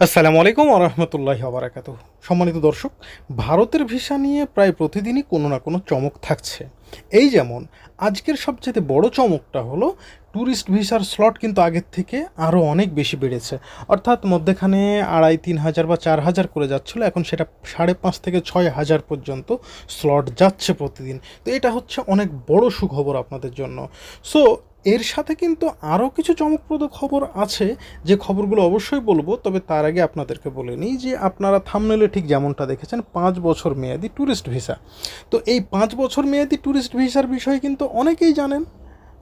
আসসালামু আলাইকুম ওয়া রাহমাতুল্লাহি ওয়া বারাকাতুহু। সম্মানিত দর্শক, ভারতের ভিসা নিয়ে প্রায় প্রতিদিনই কোনো না কোনো চমক থাকছে। এই যেমন আজকের সবচেয়ে বড় চমকটা হলো ট্যুরিস্ট ভিসার স্লট কিন্তু আগের থেকে আরও অনেক বেশি বেড়েছে। অর্থাৎ মধ্যেখানে ২,৫০০ বা ৪,০০০ করে যাচ্ছিল, এখন সেটা ৫,৫০০ থেকে ৬,০০০ পর্যন্ত স্লট যাচ্ছে প্রতিদিন। তো এটা হচ্ছে অনেক বড় সুখবর আপনাদের জন্য। সো এর সাথে কিন্তু আরও কিছু চমকপ্রদ খবর আছে, যে খবরগুলো অবশ্যই বলবো। তবে তার আগে আপনাদেরকে বলে নিই যে আপনারা থাম্বনেলে ঠিক যেমনটা দেখেছেন ৫ বছর মেয়াদি ট্যুরিস্ট ভিসা। তো এই ৫ বছর মেয়াদি ট্যুরিস্ট ভিসার বিষয়ে কিন্তু অনেকেই জানেন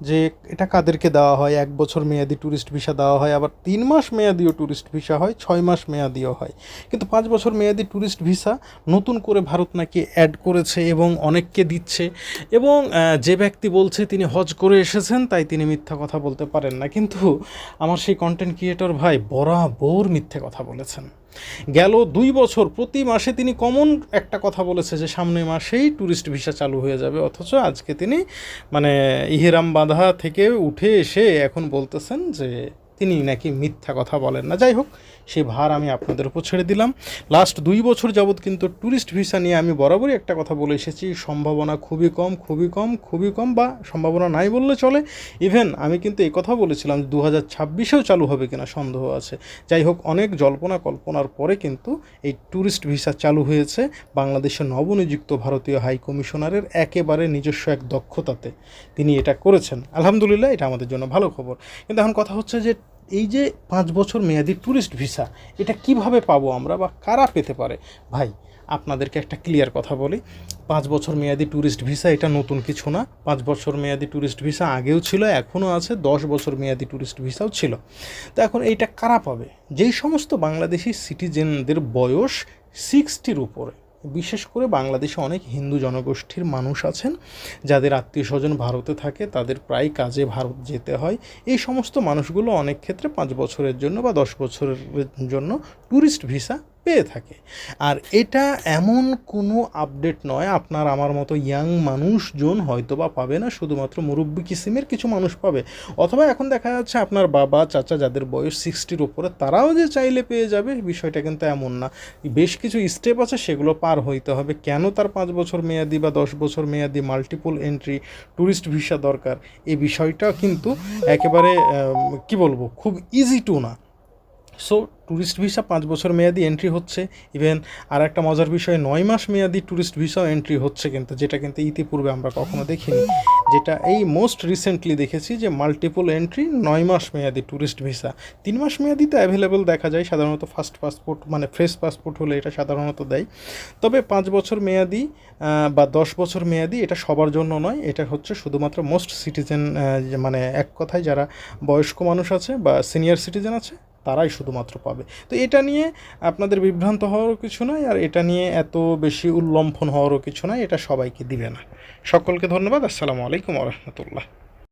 যে এটা কাদেরকে দেওয়া হয়। ১ বছর মেয়াদি ট্যুরিস্ট ভিসা দেওয়া হয়, আবার ৩ মাস মেয়াদিও ট্যুরিস্ট ভিসা হয়, ৬ মাস মেয়াদিও হয়। কিন্তু ৫ বছর মেয়াদি ট্যুরিস্ট ভিসা নতুন করে ভারত নাকি অ্যাড করেছে এবং অনেককে দিচ্ছে। এবং যে ব্যক্তি বলছে তিনি হজ করে এসেছেন তাই তিনি মিথ্যা কথা বলতে পারেন না, কিন্তু আমার সেই কন্টেন্ট ক্রিয়েটর ভাই বরাবর মিথ্যে কথা বলেছেন। গেল ২ বছর প্রতি মাসে তিনি কমন একটা কথা বলেছে যে সামনের মাসেই ট্যুরিস্ট ভিসা চালু হয়ে যাবে, অথচ আজকে তিনি মানে ইহরাম বাঁধা থেকে উঠে এসে এখন বলতেছেন যে তিনি নাকি মিথ্যা কথা বলেন না। যাই হোক, সেই ভার আমি আপনাদের উপর ছেড়ে দিলাম। লাস্ট ২ বছর যাবৎ কিন্তু ট্যুরিস্ট ভিসা নিয়ে আমি বরাবরই একটা কথা বলে এসেছি, সম্ভাবনা খুবই কম, খুবই কম, খুবই কম, বা সম্ভাবনা নাই বললে চলে। ইভেন আমি কিন্তু এই কথা বলেছিলাম ২০২৬-এও চালু হবে কিনা সন্দেহ আছে। যাই হোক, অনেক জল্পনা কল্পনার পরে কিন্তু এই ট্যুরিস্ট ভিসা চালু হয়েছে বাংলাদেশের নবনিযুক্ত ভারতীয় হাই কমিশনারের একেবারে নিজস্ব এক দক্ষতাতে তিনি এটা করেছেন। আলহামদুলিল্লাহ, এটা আমাদের জন্য ভালো খবর। কিন্তু এখন কথা হচ্ছে যে এই যে ৫ বছর মেয়াদি ট্যুরিস্ট ভিসা, এটা কিভাবে পাবো আমরা, বা কারা পেতে পারে? ভাই, আপনাদেরকে একটা ক্লিয়ার কথা বলি, ৫ বছর মেয়াদি ট্যুরিস্ট ভিসা এটা নতুন কিছু না। ৫ বছর মেয়াদি ট্যুরিস্ট ভিসা আগেও ছিল, এখনও আছে, ১০ বছর মেয়াদি ট্যুরিস্ট ভিসাও ছিল। তো এখন এইটা কারা পাবে? যেই সমস্ত বাংলাদেশি সিটিজেনদের বয়স ৬০-র উপরে। বিশেষ করে বাংলাদেশে অনেক হিন্দু জনগোষ্ঠীর মানুষ আছেন যাদের আত্মীয় স্বজন ভারতে থাকে, তাদের প্রায় কাজে ভারত যেতে হয়। এই সমস্ত মানুষগুলো অনেক ক্ষেত্রে ৫ বছরের জন্য বা ১০ বছরের জন্য ট্যুরিস্ট ভিসা পেয়ে থাকে। আর এটা এমন কোনো আপডেট নয় আপনার আমার মতো ইয়াং মানুষজন হয়তো বা পাবে না, শুধুমাত্র মুরব্বি কিসিমের কিছু মানুষ পাবে। অথবা এখন দেখা যাচ্ছে আপনার বাবা চাচা যাদের বয়স ৬০-র উপরে তারাও যে চাইলে পেয়ে যাবে, বিষয়টা কিন্তু এমন না। বেশ কিছু স্টেপ আছে, সেগুলো পার হইতে হবে। কেন তার ৫ বছর মেয়াদি বা ১০ বছর মেয়াদি মাল্টিপল এন্ট্রি ট্যুরিস্ট ভিসা দরকার, এই বিষয়টা কিন্তু একেবারে কি বলবো, খুব ইজি টু না। সো ট্যুরিস্ট ভিসা ৫ বছর মেয়াদি এন্ট্রি হচ্ছে। ইভেন আর একটা মজার বিষয়, ৯ মাস মেয়াদি ট্যুরিস্ট ভিসাও এন্ট্রি হচ্ছে, কিন্তু যেটা কিন্তু ইতিপূর্বে আমরা কখনো দেখিনি। যেটা এই মোস্ট রিসেন্টলি দেখেছি যে মাল্টিপল এন্ট্রি ৯ মাস মেয়াদি ট্যুরিস্ট ভিসা। ৩ মাস মেয়াদিতে অ্যাভেলেবল দেখা যায় সাধারণত, ফার্স্ট পাসপোর্ট মানে ফ্রেশ পাসপোর্ট হলে এটা সাধারণত দেয়। তবে ৫ বছর মেয়াদি বা ১০ বছর মেয়াদি এটা সবার জন্য নয়, এটা হচ্ছে শুধুমাত্র মোস্ট সিটিজেন, মানে এক কথায় যারা বয়স্ক মানুষ আছে বা সিনিয়র সিটিজেন আছে তারাই শুধুমাত্র পাবে। তো এটা নিয়ে আপনাদের বিভ্রান্ত হওয়ারও কিছু নয়, আর এটা নিয়ে এত বেশি উল্লম্ফন হওয়ারও কিছু নয়, এটা সবাইকে দিবে না। সকলকে ধন্যবাদ। আসসালামু আলাইকুম ওয়া রাহমাতুল্লাহ।